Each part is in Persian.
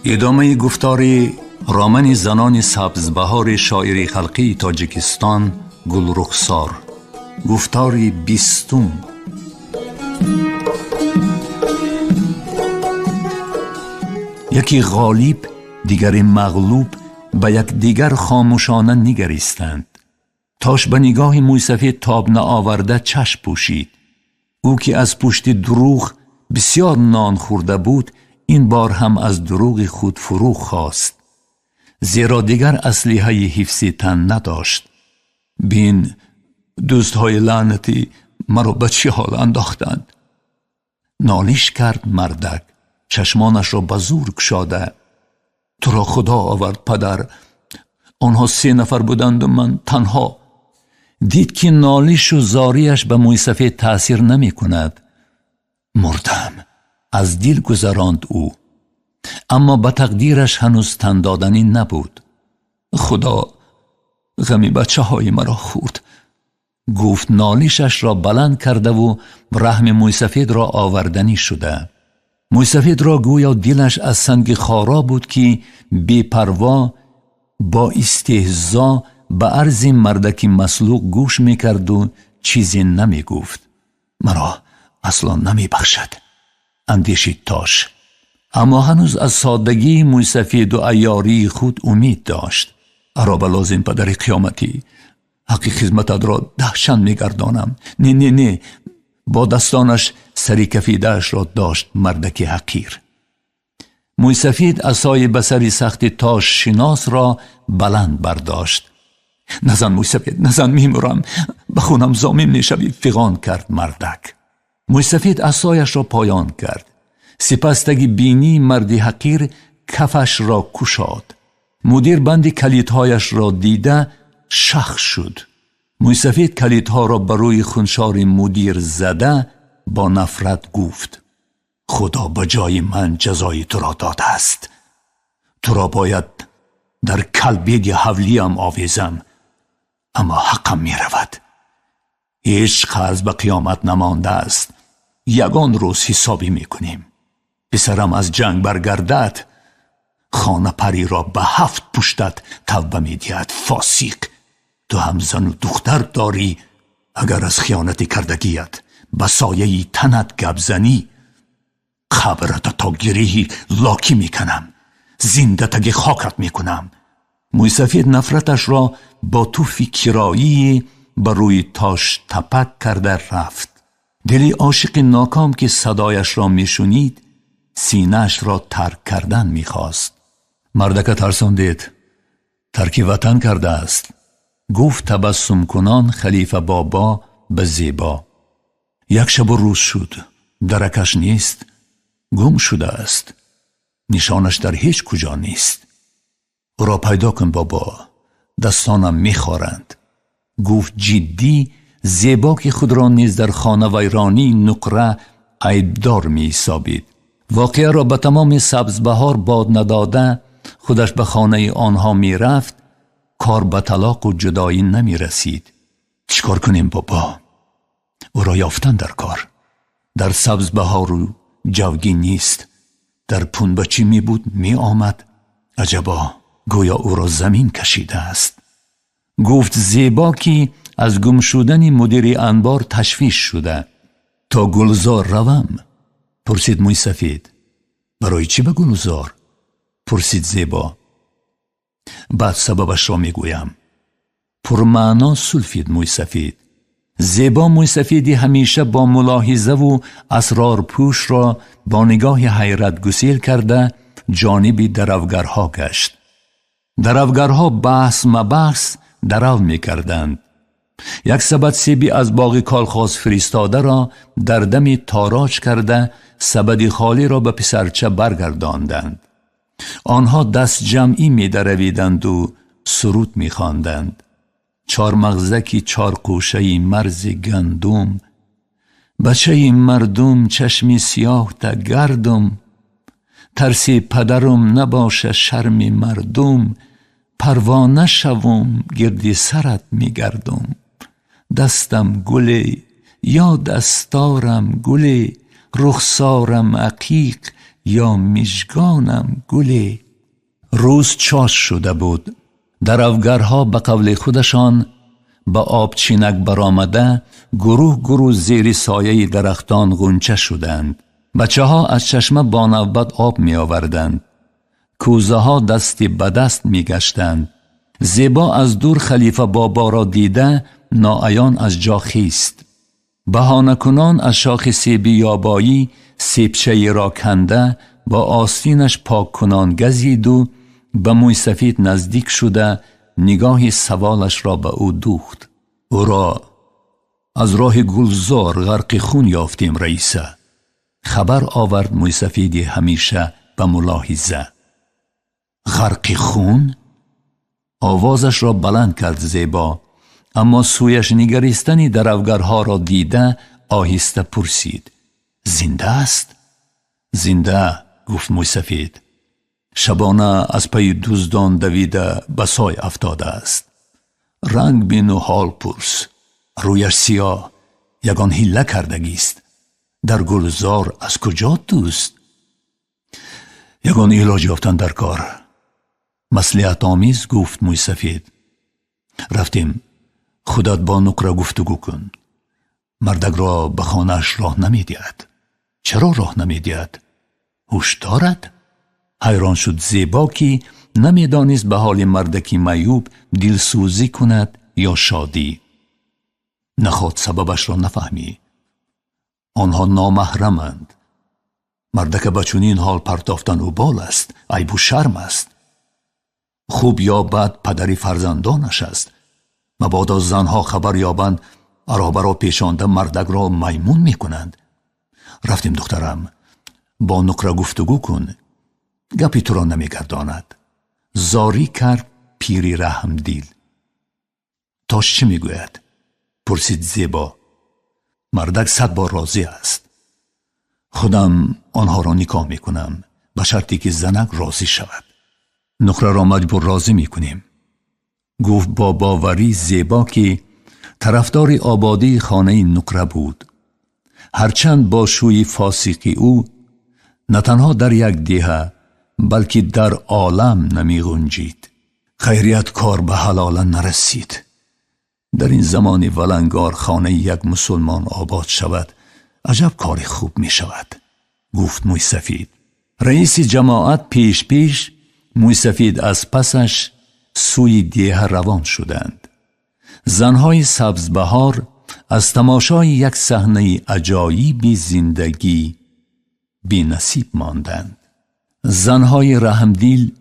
ادامه گفتار رامن زنان سبزبهار شاعر خلقی تاجیکستان گلرخسار. گفتار 20. یکی غالب دیگر مغلوب به یک دیگر خاموشانه نگریستند. تاش به نگاه مویسفید تاب نآورده چشم پوشید. او که از پشت دروغ بسیار نان خورده بود، این بار هم از دروغ خود فرو خواست، زیرا دیگر اسلحه حفظی تن نداشت. بین دوستهای لعنتی مرا به چه حال انداختند. نالش کرد مردک، چشمانش را به زور گشاده. تو را خدا آورد پدر، آنها 3 نفر بودند و من تنها. دید که نالش و زاریش به مویسفید تأثیر نمی کند. مردم، از دل گذراند او، اما به تقدیرش هنوز تن دادنی نبود. خدا غمی بچه های مرا خورد، گفت. نالشش را بلند کرده و رحم مویسفید را آوردنی شده. مویسفید را گویا دلش از سنگ خارا بود که بی پروا با استهزا به عرض مردک مسلوق گوش میکرد و چیزی نمی گفت. مرا اصلا نمی بخشد، اندیشید تاش. اما هنوز از سادگی مویسفید و عیاری خود امید داشت. ارا لازم پدر قیامتی، حق خدمتت را دهشن میگردانم. نه. با دستانش سری کفیدهش را داشت مردک حقیر. مویسفید عصای بسری سخت تاش شناس را بلند برداشت. نزن مویسفید، نزن، میمورم، به خونم ضامن نشوی، فغان کرد مردک. مویسفید عصایش را پایان کرد. سپس تگی بینی مردی حقیر کفش را کشاد. مدیر بند کلیدهایش را دیده شخ شد. مویسفید کلیدها را بر روی خونشار مدیر زده با نفرت گفت: خدا به جای من جزای تو را داده است. تو را باید در کلبید حولیم آویزم، اما حقم می رود. هیچ قرض به قیامت نمانده است. یگان روز حسابی می کنیم. پسرم از جنگ برگردد، خانه پری را به 7 پشتت توبه می دهد. فاسق، تو هم زن و دختر داری. اگر از خیانت کردگیت به سایه تنت گپ زنی، خبرت تا گریهی لاکی می کنم، زنده تگ خاکت می کنم. مویسفید نفرتش را با توفی کرایی بر روی تاش تپک کرده رفت. دلی عاشق ناکام که صدایش را می شنید، سینه‌اش را ترک کردن می خواست. مردک ترساندید، ترک وطن کرده است، گفت تبسم کنان خلیفه بابا به زیبا. یک شب و روز شد، درکش نیست، گم شده است، نشانش در هیچ کجا نیست. او را پیدا کن بابا، دستانم میخورند. گفت جدی. زیبا که خود را نیز در خانه ویرانی نقره عیبدار می حسابید. واقعه را به تمام سبزبهار باد نداده خودش به خانه آنها می رفت. کار به طلاق و جدایی نمی رسید. چیکار کنیم بابا؟ او را یافتن در کار. در سبزبهار و جوگی نیست. در پونبچی می بود می آمد. عجبا، گویا او را زمین کشیده است. گفت زیبا که از گم شدن مدیر انبار تشویش شده. تا گلزار روم؟ پرسید مویسفید. برای چی به گلزار؟ پرسید زیبا. بعد سببش را میگویم. پرمعنا سلفید مویسفید. زیبا مویسفیدی همیشه با ملاحظه و اسرار پوش را با نگاه حیرت گسیل کرده جانب درافگرها گشت. درافگرها بحث مبحث درو میکردند. یک سبد سیبی از باغ کالخاص فرستاده را در دم تاراج کرده سبد خالی را به پسرچه برگرداندند. آنها دست جمعی می درویدند و سرود می خواندند. 4 مغزکی 4 قوشه مرز گندم، بچه مردم چشمی سیاه تا گردم، ترسی پدرم نباشه شرم مردم، پروانه شوم گردی سرت می گردم. دستم گلی یا دستارم گلی، رخسارم عقیق یا میژگانم گلی. روز چاش شده بود. درافگرها به قول خودشان به آبچینک برآمده گروه گروه زیر سایه درختان غنچه شدند. بچه ها از چشمه با نوبت آب می آوردند. کوزه ها دستی به دست می گشتند. زیبا از دور خلیفه بابا را دیده ناعیان از جا خیست. بهانه کنان از شاخ سیبی یابایی سیبچه را کنده با آستینش پاک کنان گزید و به موی سفید نزدیک شده نگاه سوالش را به او دوخت. او را از راه گلزار غرق خون یافتیم رئیسه. خبر آورد موی سفیدی همیشه به ملاحظه. غرق خون؟ آوازش را بلند کرد زیبا، اما سویش نگریستنی درافگرها را دیده آهسته پرسید: زنده است؟ زنده، گفت موی سفید. شبانه از پی دزدان دویده به سای افتاده است. رنگ بین و حال پرس. رویش سیاه، یگان حیله کردگیست. در گلزار از کجا دوست؟ یگان علاج یافتن در کار. مصلحت آمیز، گفت موی سفید. رفتیم. خودت با نقره گفتگو کن. مردک را به خانه‌اش راه نمیدهد. چرا راه نمیدهد؟ هوش دارد؟ حیران شد زیبا که نمیدانست به حال مردکی معیوب دلسوزی کند یا شادی. نخواد سببش را نفهمی. آنها نامحرمند. مردک به چنین حال پرتافتن وبال است، عیب و شرم است. خوب یا بد پدری فرزندانش است. مبادا زنها خبر یابند برابر پیشانده مردک را میمون میکنند. رفتیم دخترم. با نقره گفتگو کن. گپی تو را نمیگرداند. زاری کرد پیری رحمدیل. تاش چی میگوید؟ پرسید زیبا. مردک 100 بار راضی است. خودم آنها را نکاح میکنم به شرطی که زنک راضی شود. نقره را مجبور راضی میکنیم. گفت با باوری زیبا که طرفدار آبادی خانه نقره بود. هرچند با شوی فاسقی او نه تنها در یک دیه بلکه در عالم نمی گنجید. خیریت کار به حلال نرسید. در این زمان ولنگار خانه یک مسلمان آباد شود عجب کار خوب می شود، گفت موی سفید. رئیس جماعت پیش موی سفید از پسش سوی دیه روان شدند. زنهای سبزبهار از تماشای یک صحنه عجایبی زندگی بی نصیب ماندند. زنهای رحمدیل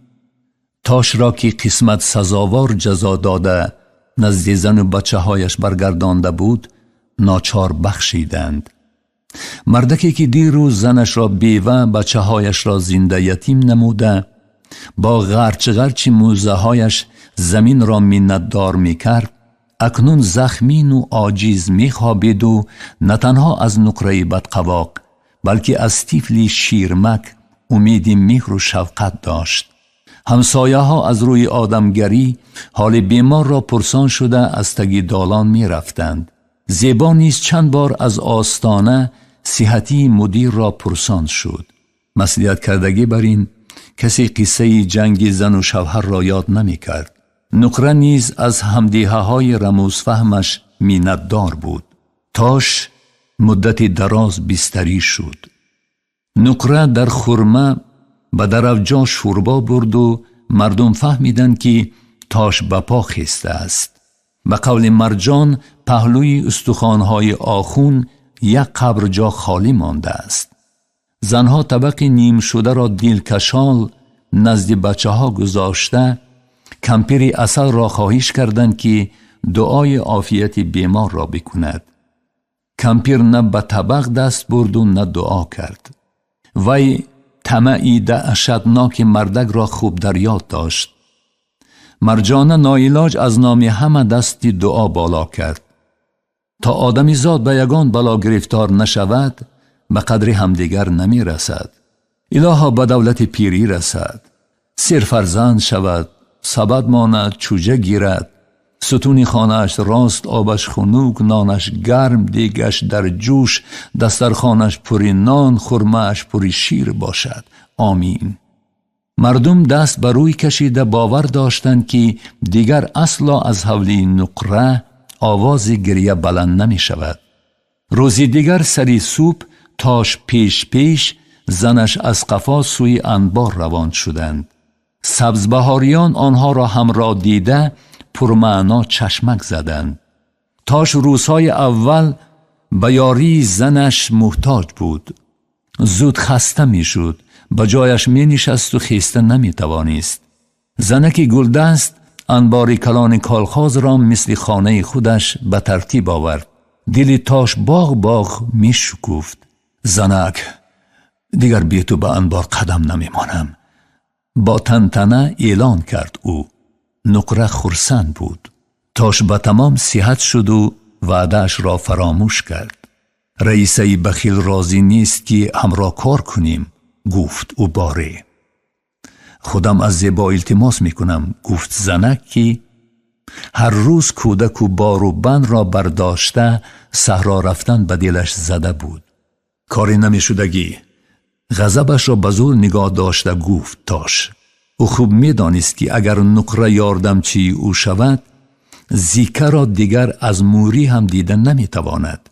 تاش را که قسمت سزاوار جزا داده نزد زن و بچه هایش برگردانده بود ناچار بخشیدند. مردکی که دیروز زنش را بیوه بچه هایش را زنده یتیم نموده با غرچ موزه هایش زمین را منتدار می کرد اکنون زخمین و عاجز می خوابید و نه تنها از نقره بدقواق بلکه از طفلی شیرمک امیدی مهر و شفقت داشت. همسایه ها از روی آدمگری حال بیمار را پرسان شده از تگی دالان می رفتند. زیبا نیز چند بار از آستانه صحتی مدیر را پرسان شد. مصلحت کردگی بر این کسی قصه جنگ زن و شوهر را یاد نمی کرد. نقره نیز از همدیه های رموز فهمش منتدار بود. تاش مدت دراز بستری شد. نقره در خرمه به درفجا شوربا برد و مردم فهمیدند که تاش به پا خسته است. به قول مرجان پهلوی استخوان‌های آخون یک قبر جا خالی مانده است. زنها طبق نیم شده را دلکشال نزد بچه ها گذاشته کمپیر عسل را خواهش کردند که دعای عافیت بیمار را بکند. کمپیر نه به طبق دست برد و نه دعا کرد. وی طمعی دهشتناک مردک را خوب در یاد داشت. مرجانه ناعلاج از نام همه دستی دعا بالا کرد تا آدمی زاد به یگان بلا گرفتار نشود به قدر همدیگر نمی رسد. الها به دولت پیری رسد، سر فرزند شود، سبد ماند چوجه گیرد، ستون خانهش راست، آبش خنوک، نانش گرم، دیگش در جوش، دسترخانش پری نان، خرمهش پری شیر باشد. آمین. مردم دست بر روی کشیده باور داشتند که دیگر اصلا از حولی نقره آواز گریه بلند نمی شود. روزی دیگر سری صبح تاش پیش زنش از قفا سوی انبار روان شدند. سبزبهاریان آنها را همراه دیده پرمعنا چشمک زدند. تاش روزهای اول به یاری زنش محتاج بود. زود خسته می شد. به جایش می نشست و خیسته نمی توانست. زنک گلدست انبار کلان کالخاز را مثل خانه خودش به ترتیب آورد. دل تاش باغ می شکفت. زنک، دیگر بی تو به انبار قدم نمی مانم. با تنتنه اعلان کرد او. نقره خرسند بود. تاش به تمام صحت شد و وعده‌اش را فراموش کرد. رئیسه بخیل راضی نیست که همراه کار کنیم، گفت او باره. خودم از زیبا التماس میکنم، گفت زنک که هر روز کودک و بار و بند را برداشته صحرا رفتن به دلش زده بود. کاری نمیشدگی. غضبش را به زور نگاه داشته گفت تاش. او خوب میدانست که اگر نقره یاردمچی او شود، زیکه را دیگر از موری هم دیدن نمیتواند.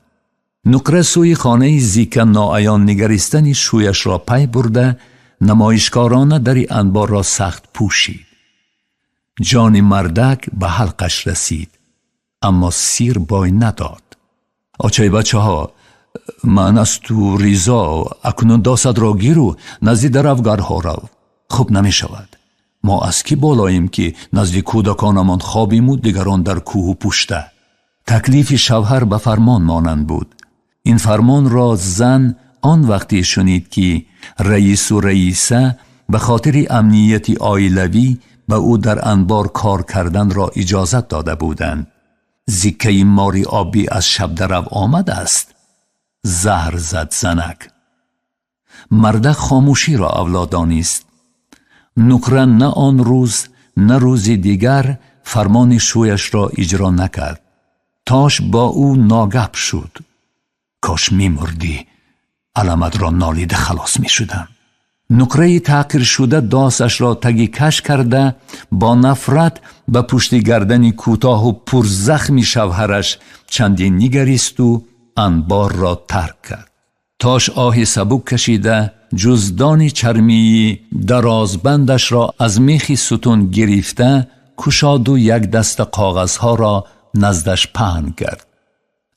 نقره سوی خانه زیکه ناعیان نگریستنی شویش را پی برده نمایشکارانه در انبار را سخت پوشید. جان مردک به حلقش رسید، اما سیر بای نداد. آچه بچه ها، من از تو ریزا اکنون داست را گیرو نزدی درفگرها رو. خوب نمی شود. ما از کی بالاییم که نزدی کودکانمان خوابیم و دیگران در کوه پوشته. تکلیف شوهر به فرمان مانند بود. این فرمان را زن آن وقتی شنید که رئیس و رئیسه به خاطر امنیتی عائلوی به او در انبار کار کردن را اجازت داده بودند. زیکه ماری آبی از شب درو آمد است. زهر زد زنک. مردک خاموشی را اولاد دانست. نقره نه آن روز نه روزی دیگر فرمان شویش را اجرا نکرد. تاش با او ناگپ شد. کاش می مردی، علمت را نالیده خلاص می شدم. نقره تحقیر شده داستش را تگی کش کرده با نفرت به پشت گردن کوتاه و پرزخمی شوهرش چندین نگریست و انبار را ترک کرد. تاش آهی سبک کشیده جزدان چرمی درازبندش را از میخی ستون گرفته کشاد و یک دست کاغذها را نزدش پهن کرد.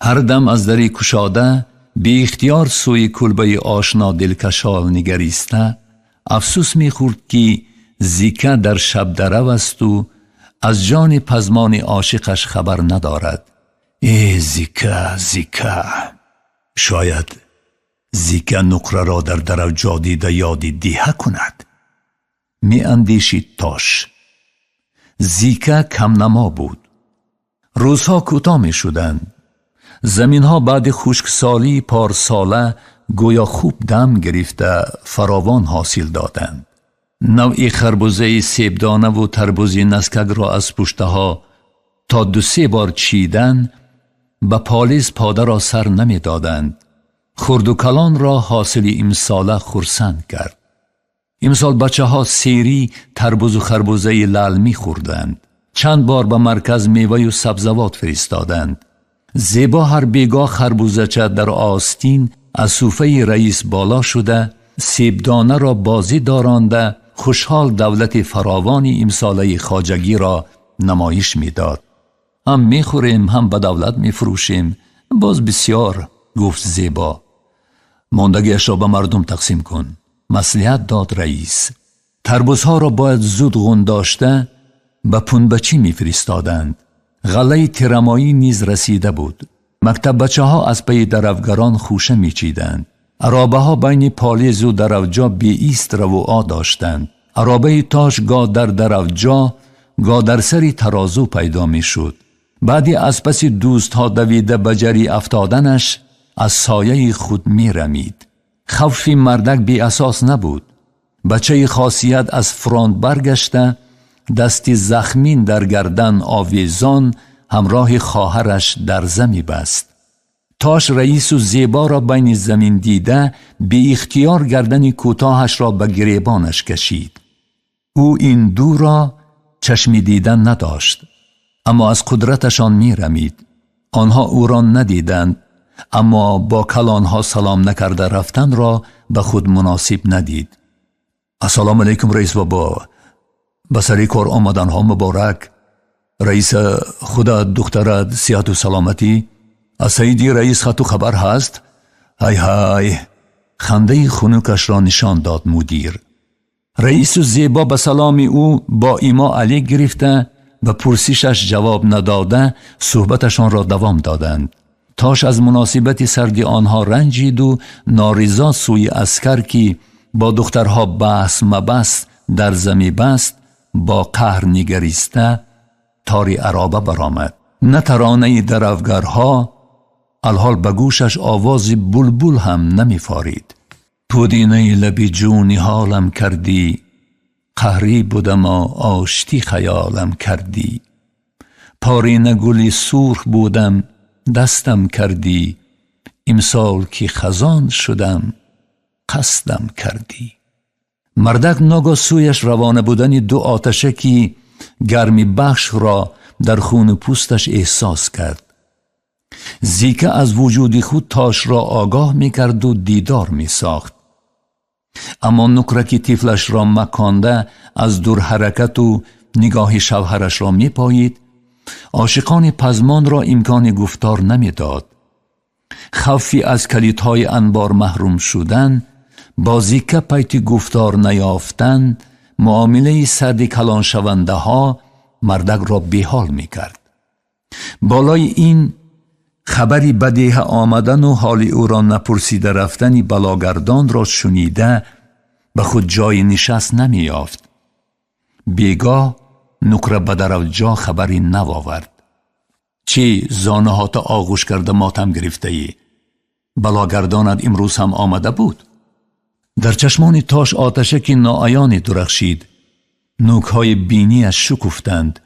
هر دم از دری کشاده بی اختیار سوی کلبه آشنا دلکشال نگریسته افسوس می‌خورد که زیکه در شب درو است و از جان پزمان عاشقش خبر ندارد. ای زیکه، شاید زیکه نقره را در درو جادیده یادی دیه کند. می اندیشید تاش. زیکه کم نما بود. روزها کوتاه می شدند. زمین ها بعد خشکسالی پارساله گویا خوب دم گرفته فراوان حاصل دادند. نوعی خربوزه سیبدانه و تربوزی نسکک را از پشته ها تا 2-3 بار چیدن به پالیز پاده را سر نمی دادند. خرد و کلان را حاصل امساله خرسند کرد. امسال بچه ها سیری تربوز و خربوزه لال می خوردند. چند بار به مرکز میوه و سبزوات فرستادند. زیبا هر بیگاه خربوزچه در آستین از صوفه رئیس بالا شده سیبدانه را بازی دارانده خوشحال دولت فراوانی امساله خواجگی را نمایش میداد. هم میخوریم هم به دولت میفروشیم. باز بسیار، گفت زیبا. ماندگیش را به مردم تقسیم کن، مصلحت داد رئیس. تربوزها را باید زود غنداشته به پنبچی میفرستادند. غله ترمایی نیز رسیده بود. مکتب بچه ها از پی درفگران خوشه میچیدند. عرابه ها بین پالیز و درفجا بی ایست رواعا داشتند. عرابه تاش گاه در درفجا گاه در سری ترازو پیدا می شد. بعدی از پس دوست ها دویده بجری افتادنش از سایه خود می رمید. خوف مردک بی اساس نبود. بچه خاصیت از فرانت برگشته دستی زخمین در گردن آویزان همراه خواهرش در زمی بست. تاش رئیس و زیبا را بین زمین دیده بی اختیار گردن کوتاهش را به گریبانش کشید. او این دو را چشمی دیدن نداشت، اما از قدرتشان می رمید. آنها او را ندیدند، اما با کلانها سلام نکرده رفتن را به خود مناسب ندید. السلام علیکم رئیس بابا، به سر کار آمدن ها مبارک. رئیس، خدا دخترت صحت و سلامتی؟ از سیدی رئیس خط و خبر هست؟ های های. خنده خنکش را نشان داد مدیر. رئیس و زیبا به سلام او با ایما علی گرفته و پرسشش جواب نداده صحبتشان را دوام دادند. تاش از مناسبت سردی آنها رنجید و نارضا سوی عسکر که با دخترها بحث مبحث در زمی بست با قهر نگریسته تاری عرابه برآمد. نه ترانه درفگرها، الحال به گوشش آواز بلبل هم نمی فارید. پودینه لبی جونی حالم کردی، قهری بودم و آشتی خیالم کردی. پارینه گلی سرخ بودم دستم کردی، امسال که خزان شدم قصدم کردی. مردک ناگاه سویش روانه بودن دو آتشه که گرمی بخش را در خون پوستش احساس کرد. زیکه از وجود خود تاش را آگاه می کرد و دیدار می ساخت. اما نکرکی طفلش را مکانده از دور حرکت و نگاه شوهرش را می پایید. عاشقان پزمان را امکان گفتار نمی داد. خوفی از کلیدهای انبار محروم شدن، با زیکه پیت گفتار نیافتن، معامله سرد کلان شونده ها مردک را بیحال می کرد. بالای این خبری بدیه آمدن و حال او را نپرسیده رفتن بلاگردان را شنیده به خود جای نشست نمی یافت. بیگاه نکره به درجا خبری نوآورد. چی زانه ها تا آغوش کرده ماتم گرفته ای؟ بلاگردانت امروز هم آمده بود؟ در چشمان تاش آتشه که ناعیانی درخشید. نوک های بینیش شکفتند.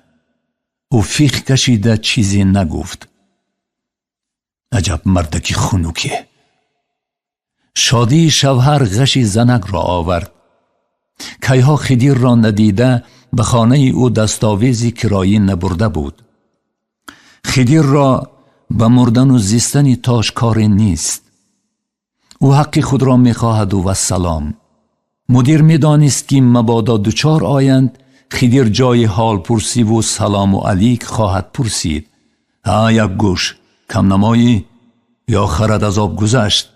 او فیخ کشیده چیزی نگفت. عجب مردکی خنوکه. شادی شوهر غشی زنک را آورد. کیها خدیر را ندیده به خانه او دستاویزی کرایی نبرده بود. خدیر را به مردن و زیستن تاش کار نیست. او حق خود را می خواهد و سلام. مدیر می دانست که مبادا دوچار آیند خدیر جای حال پرسی و سلام و علیک خواهد پرسید. یک گوش کم نمایی یا خرد از آب گذشت؟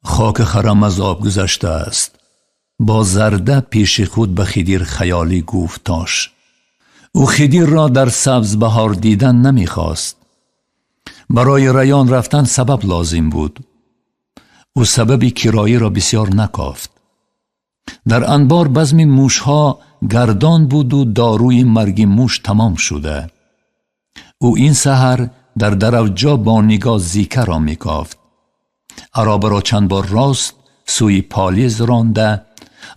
خاک خرم از آب گذشته است. با زرده پیش خود به خدیر خیالی گفت تاش. او خدیر را در سبز بهار دیدن نمی خواست. برای ریان رفتن سبب لازم بود. او سبب کرایی را بسیار نکافت. در انبار بزم موشها گردان بود و داروی مرگ موش تمام شده. او این سحر در درجا با نگاه زیکه را می کافت. عرابه را چند بار راست سوی پالیز رانده،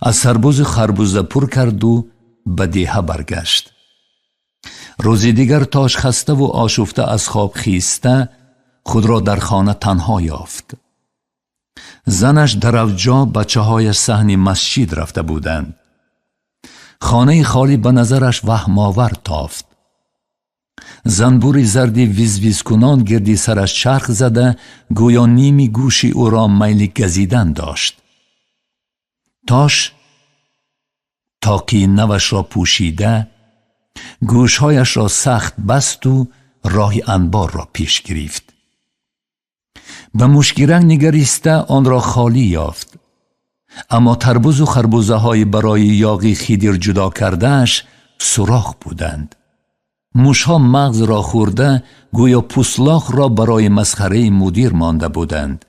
از سربوز خربوزه پر کرد و به دیه برگشت. روزی دیگر تاش خسته و آشفته از خواب خیسته خود را در خانه تنها یافت. زنش در اوجا بچه های صحن مسجد رفته بودند. خانه خالی به نظرش وهم‌آور تافت. زنبوری زردی ویز ویز کنان گردی سرش چرخ زده گویا نیمی گوشی او را میل گزیدن داشت. تاش تاقی نوش را پوشیده گوشهایش را سخت بست و راه انبار را پیش گرفت. به مشگیرنگ نگریسته آن را خالی یافت. اما تربوز و خربوزه های برای یاغی خدیر جدا کردهش سوراخ بودند. موشها مغز را خورده گویا پوسلاخ را برای مسخره مدیر مانده بودند.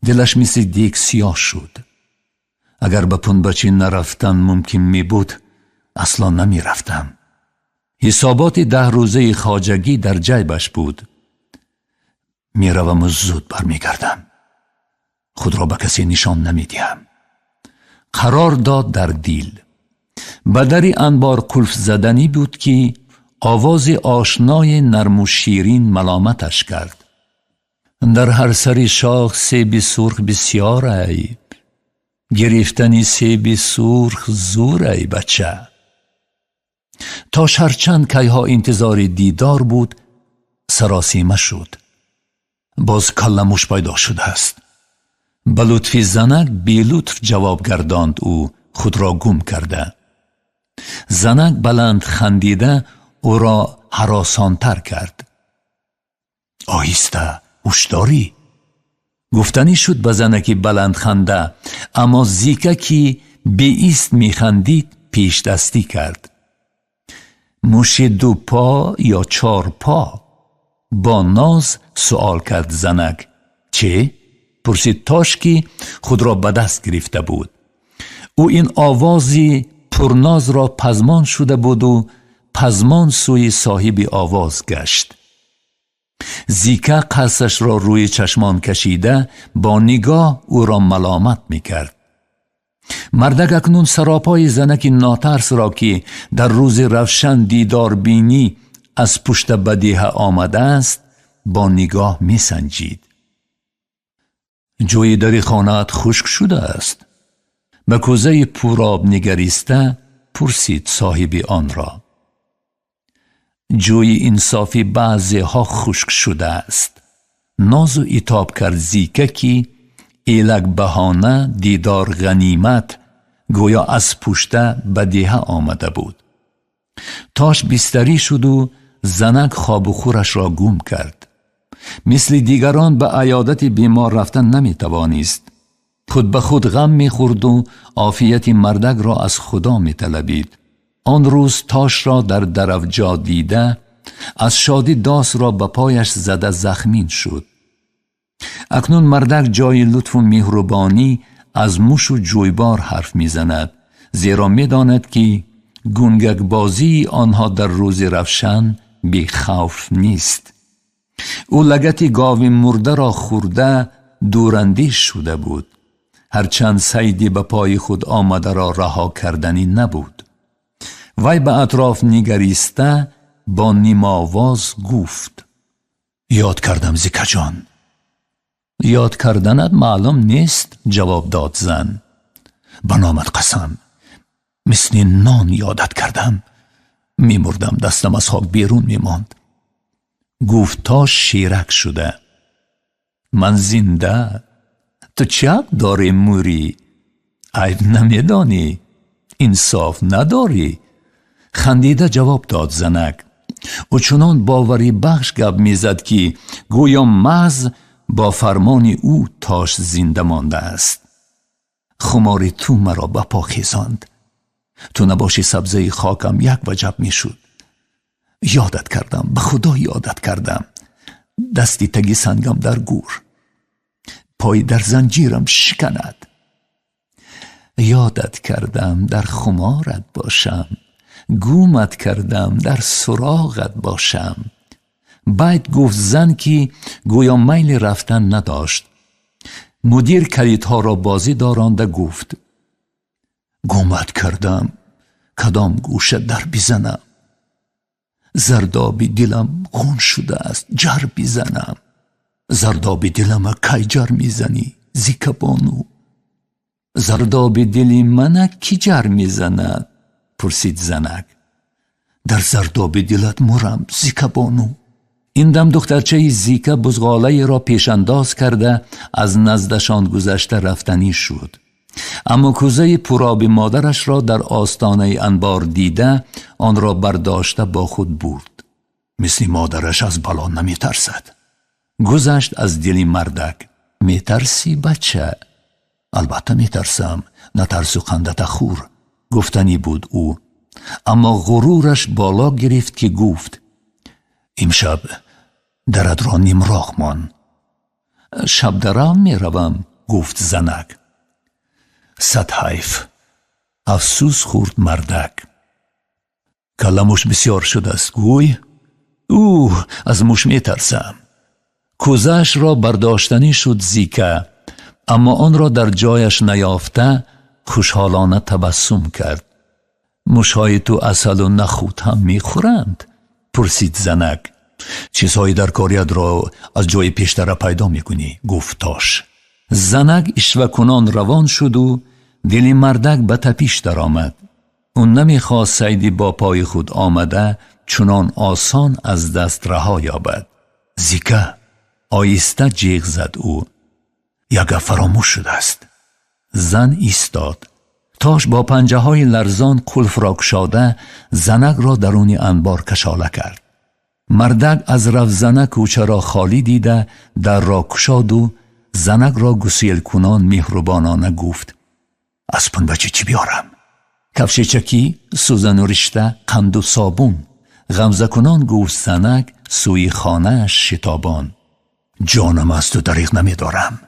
دلش مثل دیگ سیاه شد. اگر به پنبچی نرفتن ممکن می بود اصلا نمی رفتم. حسابات 10 روزه خواجگی در جیبش بود. می روم و زود برمی گردم. خود را به کسی نشان نمی دهم. قرار داد در دیل. بدری انبار قلف زدنی بود که آواز آشنای نرم و شیرین ملامتش کرد. در هر سری شاخ سیب سرخ بسیار عیب، گرفتنی سیب سرخ زور ای بچه. تاش هرچند کیها انتظار دیدار بود سراسیمه شد. باز کلمش پیدا شده است. به لطفی زنک بی لطف جواب گرداند او خود را گم کرده. زنک بلند خندیده او را هراسانتر کرد. آهسته هوشداری گفتنی شد به زنکی بلند خنده، اما زیکه که به ایست می خندید پیش دستی کرد. موش 2 پا یا 4 پا؟ با ناز سؤال کرد زنک. چه؟ پرسید تاش که خود را به دست گرفته بود. او این آوازی پرناز را پزمان شده بود و پزمان سوی صاحب آواز گشت. زیکه قرصش را روی چشمان کشیده با نگاه او را ملامت می کرد. مردک اکنون سراپای زنک ناترس را که در روز روشن دیدار بینی از پشت بدیهه آمده است با نگاه می سنجید. جوی در خانه‌ات خشک شده است. به کوزه پوراب نگریسته پرسید صاحب آن را. جوی انصافی بعضی ها خشک شده است. ناز و عتاب کرد زیکه که ایلک بهانه دیدار غنیمت گویا از پشته بدیهه آمده بود. تاش بستری شد و زنک خواب و خورش را گم کرد. مثل دیگران به عیادت بیمار رفتن نمی توانست. خود به خود غم می خورد و عافیت مردک را از خدا می طلبید. آن روز تاش را در درفجا دیده از شادی داس را به پایش زده زخمین شد. اکنون مردک جای لطف و مهربانی از موش و جویبار حرف می زند، زیرا می داند که گونگک بازی آنها در روز روشن بی خوف نیست. او لگت گاو مرده را خورده دوراندیش شده بود. هرچند سیدی به پای خود آمده را رها کردنی نبود. وی به اطراف نگریسته با نیم آواز گفت. یاد کردم زیکه جان. یاد کردنت معلوم نیست، جواب داد زن. به نامت قسم مثل نان یادت کردم. می مردم، دستم از خاک بیرون می ماند. گفت تا شیرک شده. من زنده، تو چه داری موری؟ عیب نمی دانی؟ انصاف نداری؟ خندیده جواب داد زنک. و چنان باوری بخش گپ می زد که گویا محض با فرمان او تاش زنده مانده است. خماری تو مرا به پا خیزاند. تو نباشی سبزه خاکم یک وجب می شد. یادت کردم، به خدا یادت کردم. دستی تگی سنگم در گور، پای در زنجیرم شکند. یادت کردم در خمارت باشم، گومت کردم در سراغت باشم. بعد گفت زن که گویا میل رفتن نداشت. مدیر کلیدها را بازی دارانده گفت. گومت کردم کدام گوشه در بزنم. زردابی دلم خون شده است، جر بزنم. زردابی دلم کی جر میزنی زیکه بانو؟ زردابی دلی من کی جر میزند؟ پرسید زنک. در زردابی دلت مرم زیکه بانو. این دم دخترچه زیکه بزغاله را پیش انداز کرده از نزدشان گذشته رفتنی شد. اما کوزه پرآب مادرش را در آستانه انبار دیده آن را برداشته با خود برد. مثل مادرش از بلا نمی ترسد. گذشت از دل مردک. می ترسی بچه؟ البته می ترسم، نترس و خندت خور، گفتنی بود او. اما غرورش بالا گرفت که گفت. امشب درد را نمراغ مان. شب درم می روم، گفت زنک. صد حیف. افسوس خورد مردک. کلمش بسیار شده است گوی. از موش می ترسم. کوزش را برداشتنی شد زیکه، اما آن را در جایش نیافته خوشحالانه تبسم کرد. موشهای تو عسل و نخود هم می خورند؟ پرسید زنک. چیزهایی در کاریت را از جای پیشتر پیدا میکنی، گفت تاش. زنک اشوه کنان روان شد و دل مردک به تپیش در آمد. اون نمیخواست سیدی با پای خود آمده چنان آسان از دست رها یابد. زیکا آیسته جیغ زد او. یگه فراموش شده است. زن ایستاد. تاش با پنجه های لرزان قلف را گشاده زنک را درون انبار کشاله کرد. مردک از رفزنه کوچه را خالی دیده در را گشاد و زنک را گسیل کنان مهربانانه گفت: از پنبچه چی بیارم؟ کفش چکی، سوزن و رشته، قند و صابون. غمزه کنان گفت زنک سوی خانه شتابان: جانم از تو دریغ نمی دارم.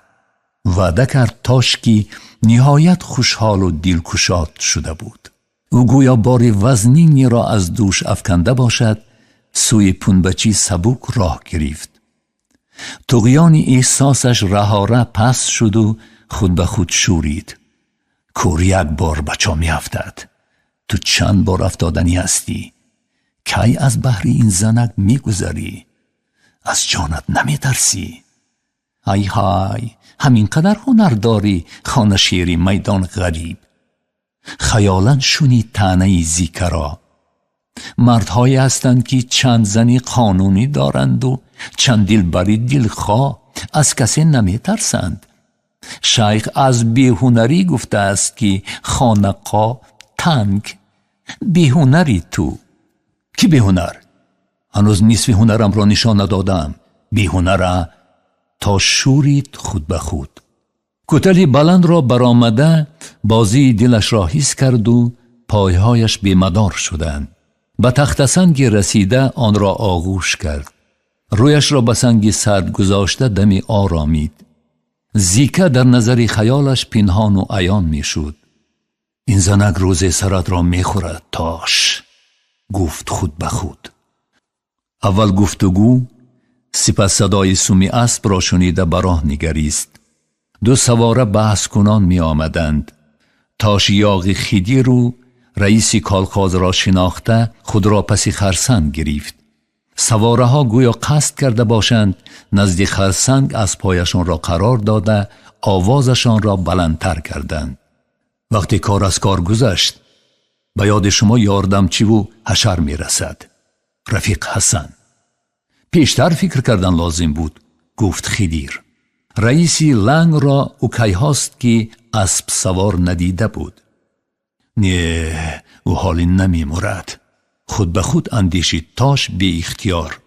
وعده کرد تاش که نهایت خوشحال و دلگشاد شده بود. او گویا بار وزنینی را از دوش افکنده باشد سوی پنبچی سبک راه گرفت. طغیان احساسش رهاره پس شد و خود به خود شورید. کور یک بار بچا می افتد. تو چند بار افتادنی هستی؟ کی از بحر این زنک می گذری؟ از جانت نمی ترسی؟ ای های، همین قدر هنر داری خانه شیری میدان غریب. خیالاً شونی تنه زیکرا. مردهایی هستند که چند زنی قانونی دارند و چند دلبری دلخواه، از کسی نمی ترسند. شیخ از بیهنری گفته است که خانقا تنگ. بیهنری تو. کی بیهنر؟ هنوز نصف هنرم را نشان ندادم. بیهنره؟ تا شورید خود به خود. کتلی بلند را برآمده بازی دلش را حس کرد و پایهایش بیمدار شدند. به تخت سنگ رسیده آن را آغوش کرد. رویش را به سنگ سرد گذاشته دمی آرامید. زیکا در نظر خیالش پنهان و عیان می شد. این زنک روز سرت را می خورد تاش، گفت خود به خود. اول گفتگو، سپس صدای سومی اسب را شنیده به راه نگریست. دو سواره بحث کنان می آمدند. تاش یاغ خیدیر رو رئیس کالخاز را شناخته خود را پسی خرسنگ گرفت. سواره ها گویا قصد کرده باشند نزد خرسنگ از پایشان را قرار داده آوازشان را بلندتر کردند. وقتی کار از کار گذشت به یاد شما یاردمچی و حشر می رسد. رفیق حسن. پیشتر فکر کردن لازم بود، گفت خیدیر. رئیسی لنگ را او کی هاست که اسب سوار ندیده بود. نه، او حالی نمی مرد. خود به خود اندیشید تاش بی اختیار.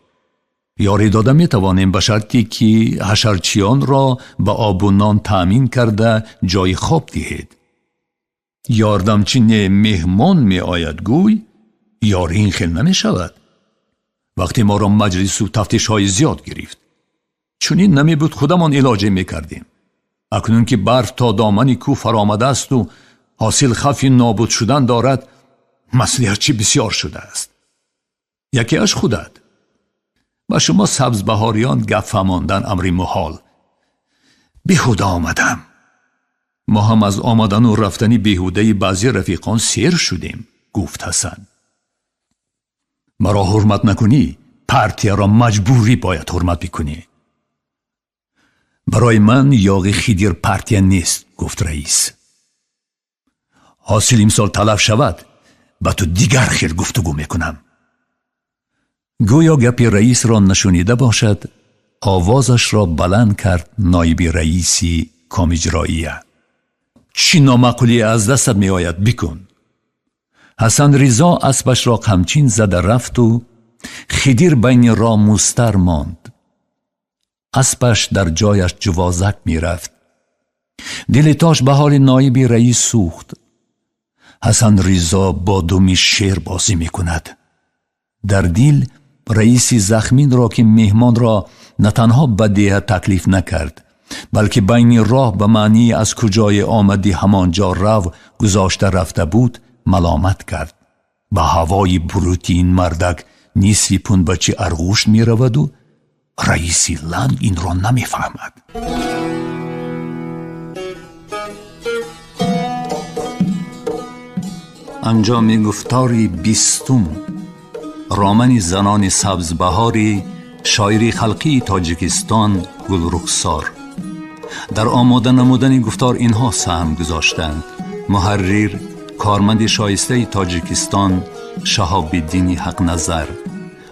یاری داده می توانیم به شرطی که حشرچیان را به آب و نان تأمین کرده جای خواب دهید. یاردمچی نه مهمان می آید گوی، یاری این خیل نمی شود. وقتی ما را مجلس و تفتیش های زیاد گرفت چونین نمی بود خودمان علاجه می کردیم. اکنون که برف تا دامن کو فرآمده است و حاصل خفی نابود شدن دارد، مسئله چی بسیار شده است. یکی اش خودت. با شما سبزبهاریان گپ فهماندن امری محال. بیهوده آمدم. ما هم از آمدن و رفتنی بیهوده بعضی رفیقان سیر شدیم، گفت حسن. مرا حرمت نکنی، پرتیه را مجبوری باید حرمت بکنی. برای من یاغ خیدیر پرتیه نیست، گفت رئیس. حاصل امسال تلف شود با تو دیگر خیر گفتگو میکنم. گویا گپی رئیس را نشنیده باشد آوازش را بلند کرد نایب رئیسی کامیجرائیه. چی نامعقولی از دستت می آید بکن. حسن رضا اسبش را قمچین زده رفت و خیدیر بین را مستر ماند. اسبش در جایش جوازک می رفت. دل تاش به حال نایب رئیس سوخت. حسن رضا با دومی شیر بازی می کند. در دل رئیسی زخمین را که مهمان را نه تنها بدیه تکلیف نکرد بلکه بین راه به معنی از کجای آمدی همانجا رو گذاشته رفته بود ملامت کرد. به هوای بروتی این مردک نیستی پنبچه ارغوش می رود و رئیسی لنگ این را نمی فهمد. انجام گفتاری 20 رامن زنان سبزبهاری شاعری خلقی تاجیکستان گلرخسار. در آماده نمودن گفتار اینها سهم گذاشتند: محرر کارمند شایسته تاجیکستان شهاب الدین حق نظر،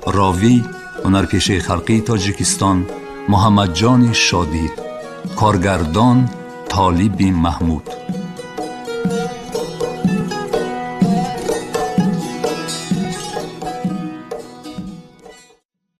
راوی هنرپیشه خلقی تاجیکستان محمد جان شادی، کارگردان طالب محمود.